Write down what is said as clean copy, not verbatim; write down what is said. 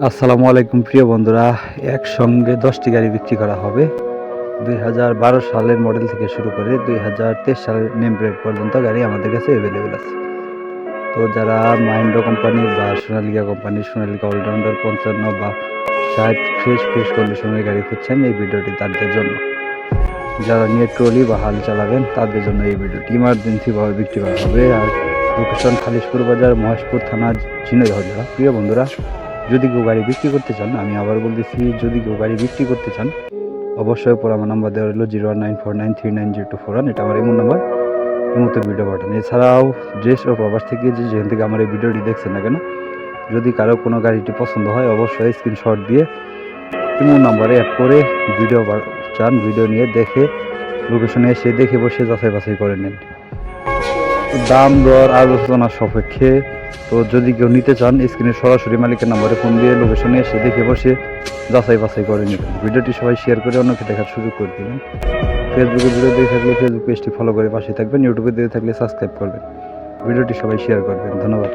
আসসালামু আলাইকুম প্রিয় বন্ধুরা, একসঙ্গে 10টি গাড়ি বিক্রি করা হবে। 2012 সালের মডেল থেকে শুরু করে 2023 সালের নেম প্লেট পর্যন্ত গাড়ি আমাদের কাছে অ্যাভেলেবেল আছে। তো যারা মাহিন্দ্রা কোম্পানির বা সোনালিকা কোম্পানির সোনালিকা অলরাউন্ডার 55 বা 60 ফ্রেশ কন্ডিশনের গাড়ি খুঁজছেন, এই ভিডিওটি তাদের জন্য। যারা নিয়ে ট্রলি বা হাল চালাবেন তাদের জন্য এই ভিডিওটি ইমার্জেন্সিভাবে বিক্রি করা হবে। আর লোকেশন খালিশপুর বাজার, মহেশপুর থানা, ঝিনাইদহ জেলা। প্রিয় বন্ধুরা, যদি কেউ গাড়ি বিক্রি করতে চান, আমি আবার বলতেছি, যদি কেউ গাড়ি বিক্রি করতে চান, অবশ্যই পর আমার নাম্বার দেওয়া রইল 01949390241। এটা আমার এমন নাম্বার, এমতো ভিডিও পাঠান। এছাড়াও দেশ ও প্রবাস থেকে যেখান থেকে আমার এই ভিডিওটি দেখছেন না কেন, যদি কারো কোনো গাড়িটি পছন্দ হয়, অবশ্যই স্ক্রিনশট দিয়ে এমন নাম্বারে অ্যাড করে ভিডিও চান, ভিডিও নিয়ে দেখে লোকেশনে এসে দেখে বসে যাচাই বাছাই করে নেন। দাম দর আলোচনা সাপেক্ষে। তো যদি কেউ নিতে চান, স্ক্রিনে সরাসরি মালিকের নাম্বারে ফোন দিয়ে লোকেশনে এসে দেখে বসে যাচাই বাছাই করে নেবেন। ভিডিওটি সবাই শেয়ার করে অন্যকে দেখার সুযোগ করে দেবেন। ফেসবুকে ভিডিও দেখে থাকলে ফেসবুক পেজটি ফলো করে পাশে থাকবেন। ইউটিউবে দেখে থাকলে সাবস্ক্রাইব করবেন। ভিডিওটি সবাই শেয়ার করবেন। ধন্যবাদ।